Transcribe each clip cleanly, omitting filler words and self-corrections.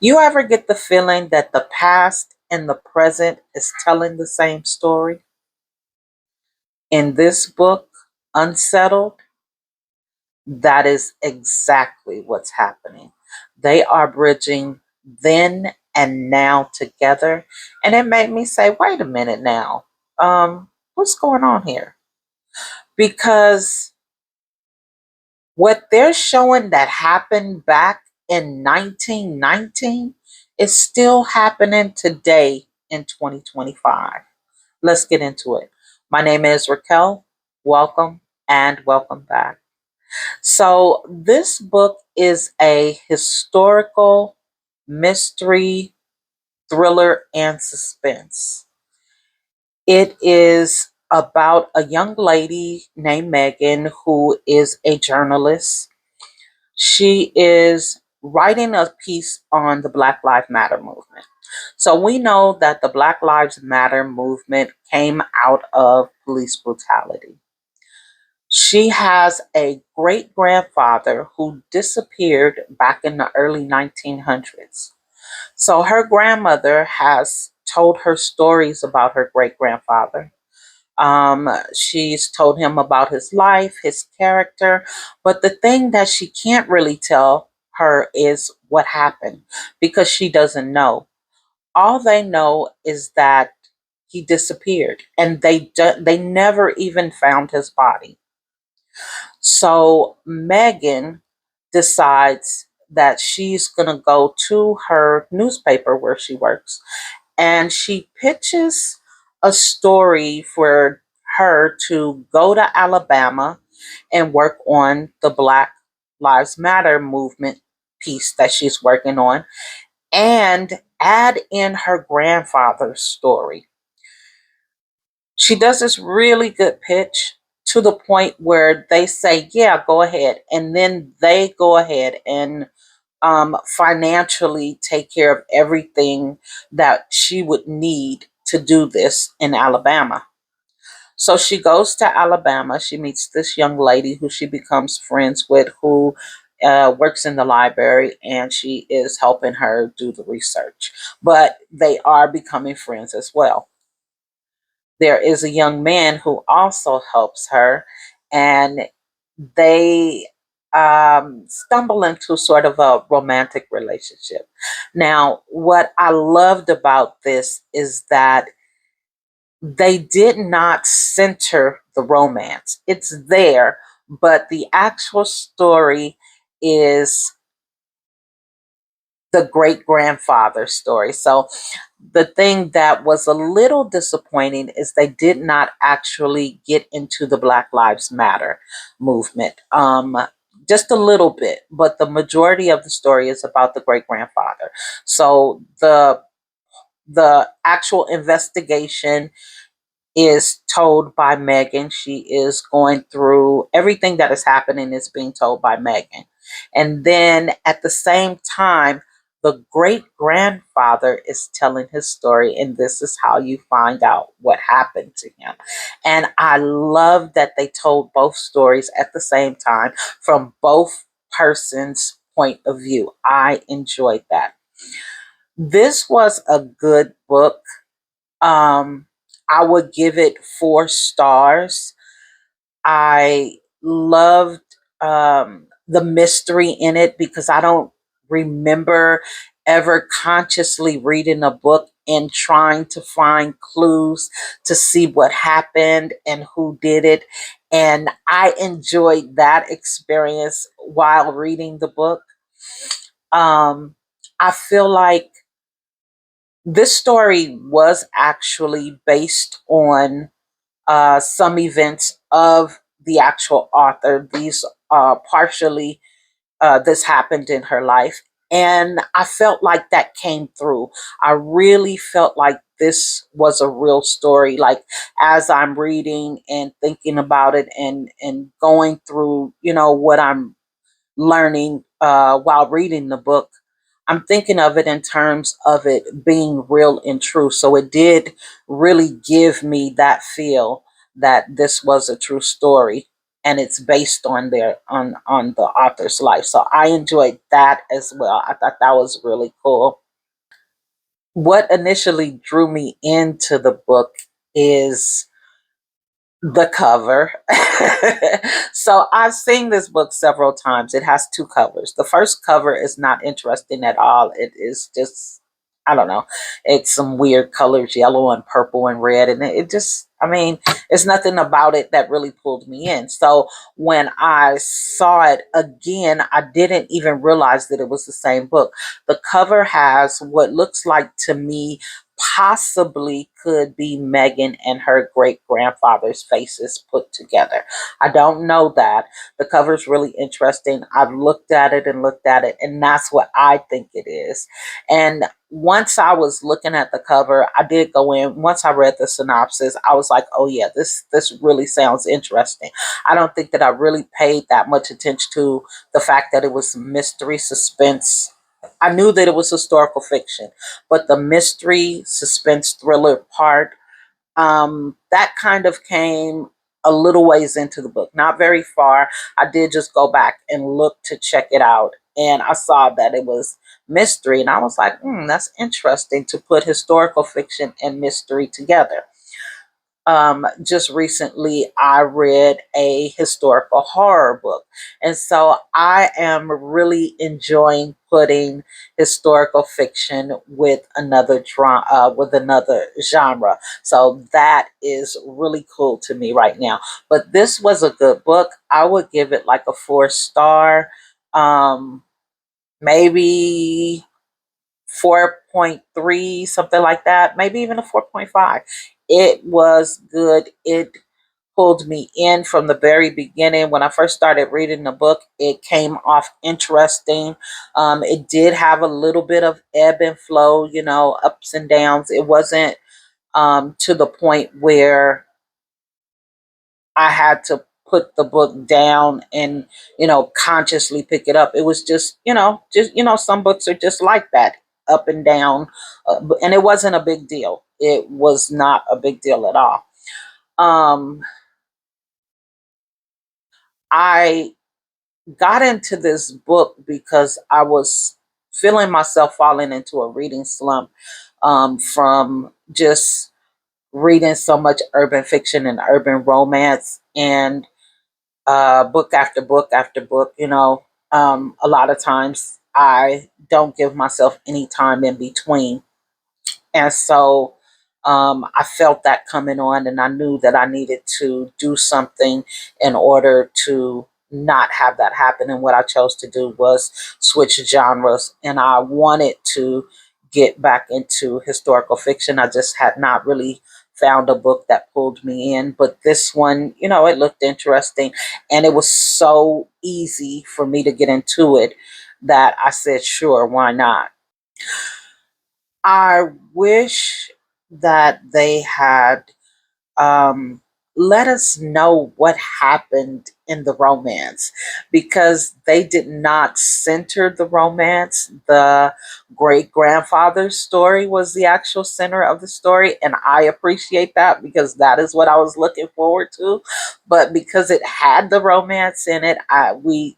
You ever get the feeling that the past and the present is telling the same story? In this book, Unsettled, that is exactly what's happening. They are bridging then and now together. And it made me say, wait a minute now. What's going on here? Because what they're showing that happened back in 1919 is still happening today in 2025. Let's get into it. My name is Raquel. Welcome and welcome back. So, this book is a historical mystery, thriller, and suspense. It is about a young lady named Megan who is a journalist. She is writing a piece on the Black Lives Matter movement. So we know that the Black Lives Matter movement came out of police brutality. She has a great grandfather who disappeared back in the early 1900s. So her grandmother has told her stories about her great grandfather. She's told him about his life, his character, but the thing that she can't really tell her is what happened because she doesn't know. All they know is that he disappeared, and they never even found his body. So Megan decides that she's going to go to her newspaper where she works, and she pitches a story for her to go to Alabama and work on the Black Lives Matter movement piece that she's working on and add in her grandfather's story. She does this really good pitch to the point where they say, yeah, go ahead. And then they go ahead and financially take care of everything that she would need to do this in Alabama. So she goes to Alabama. She meets this young lady who she becomes friends with, who works in the library, and she is helping her do the research. But they are becoming friends as well. There is a young man who also helps her, and they stumble into sort of a romantic relationship. Now, what I loved about this is that they did not center the romance. It's there, but the actual story is the great grandfather story. So the thing that was a little disappointing is they did not actually get into the Black Lives Matter movement. Just a little bit, but the majority of the story is about the great grandfather. So the actual investigation is told by Megan. She is going through everything that is happening is being told by Megan. And then at the same time, the great grandfather is telling his story, and this is how you find out what happened to him. And I love that they told both stories at the same time from both persons' point of view. I enjoyed that. This was a good book. um, I would give it 4 stars. I loved the mystery in it because I don't remember ever consciously reading a book and trying to find clues to see what happened and who did it. And I enjoyed that experience while reading the book. I feel like this story was actually based on some events of the actual author. These partially, this happened in her life. And I felt like that came through. I really felt like this was a real story. Like as I'm reading and thinking about it and going through, what I'm learning while reading the book, I'm thinking of it in terms of it being real and true. So it did really give me that feel that this was a true story. and it's based on their on the author's life. So I enjoyed that as well. I thought that was really cool. What initially drew me into the book is the cover. So I've seen this book several times. It has two covers. The first cover is not interesting at all. It is just, I don't know, it's some weird colors, yellow and purple and red, and it just, I mean, it's nothing about it that really pulled me in. So when I saw it again, I didn't even realize that it was the same book. The cover has what looks like to me possibly could be Megan and her great grandfather's faces put together. I don't know that. The cover's really interesting. I've looked at it and looked at it, and that's what I think it is. And once I was looking at the cover, I did go in. Once I read the synopsis, I was like, "Oh yeah, this really sounds interesting." I don't think that I really paid that much attention to the fact that it was mystery suspense. I knew that it was historical fiction, but the mystery suspense thriller part, that kind of came a little ways into the book, not very far. I did just go back and look to check it out, and I saw that it was mystery, and I was like, that's interesting to put historical fiction and mystery together. Just recently I read a historical horror book. And so I am really enjoying putting historical fiction with another genre. So that is really cool to me right now. But this was a good book. I would give it like a 4 star. Maybe 4.3, something like that, maybe even a 4.5. It was good. It pulled me in from the very beginning. When I first started reading the book, it came off interesting. It did have a little bit of ebb and flow, ups and downs. It wasn't to the point where I had to put the book down and, consciously pick it up. It was some books are just like that, up and down. And it wasn't a big deal. It was not a big deal at all. Um, I got into this book because I was feeling myself falling into a reading slump, from just reading so much urban fiction and urban romance, and book after book after book. A lot of times I don't give myself any time in between. And so I felt that coming on, and I knew that I needed to do something in order to not have that happen. And what I chose to do was switch genres, and I wanted to get back into historical fiction. I just had not really found a book that pulled me in, but this one, it looked interesting, and it was so easy for me to get into it that I said, sure, why not? I wish that they had um, let us know what happened in the romance, because they did not center the romance. The great grandfather's story was the actual center of the story, and I appreciate that because that is what I was looking forward to. But because it had the romance in it, we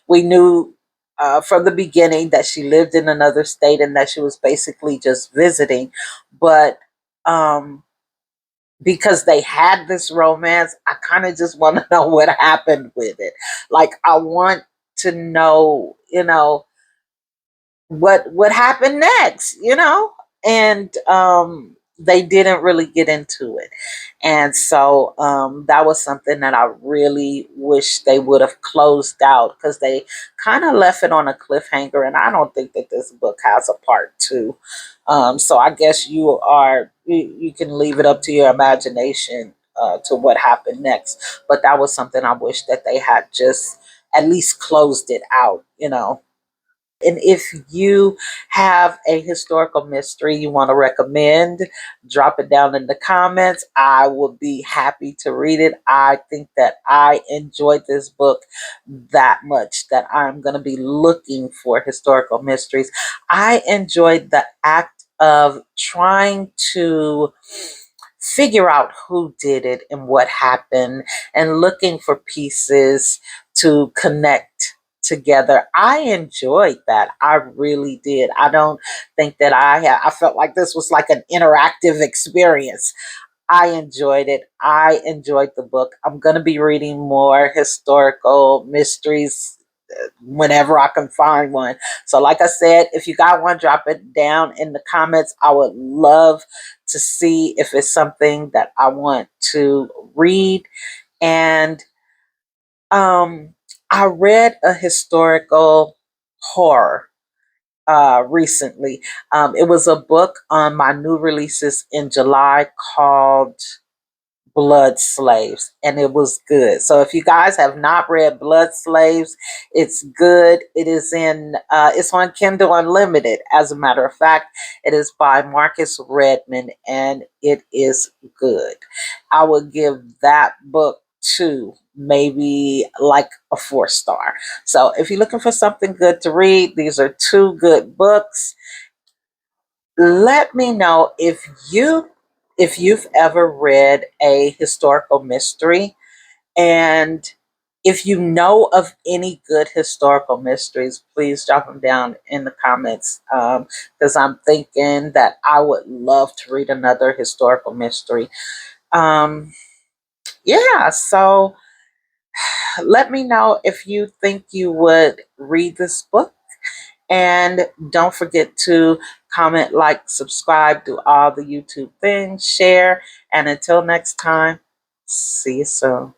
knew. From the beginning that she lived in another state and that she was basically just visiting, but um, because they had this romance, I kind of just want to know what happened with it. Like I want to know, what happened next, And they didn't really get into it. And so that was something that I really wish they would have closed out, because they kind of left it on a cliffhanger, and I don't think that this book has a part two. So I guess you can leave it up to your imagination to what happened next. But that was something I wish that they had just at least closed it out. And if you have a historical mystery you want to recommend, drop it down in the comments. I will be happy to read it. I think that I enjoyed this book that much that I'm going to be looking for historical mysteries. I enjoyed the act of trying to figure out who did it and what happened, and looking for pieces to connect together. I enjoyed that. I really did. I don't think that I felt like this was like an interactive experience. I enjoyed it. I enjoyed the book. I'm going to be reading more historical mysteries whenever I can find one. So, like I said, if you got one, drop it down in the comments. I would love to see if it's something that I want to read. And I read a historical horror recently. It was a book on my new releases in July called Blood Slaves, and it was good. So if you guys have not read Blood Slaves, it's good. It is it's on Kindle Unlimited. As a matter of fact, it is by Marcus Redmond, and it is good. I would give that book maybe like a 4 star. So if you're looking for something good to read, these are two good books. Let me know if you've ever read a historical mystery, and if you know of any good historical mysteries, please drop them down in the comments, because I'm thinking that I would love to read another historical mystery. Yeah, so let me know if you think you would read this book. And don't forget to comment, like, subscribe, do all the YouTube things, share. And until next time, see you soon.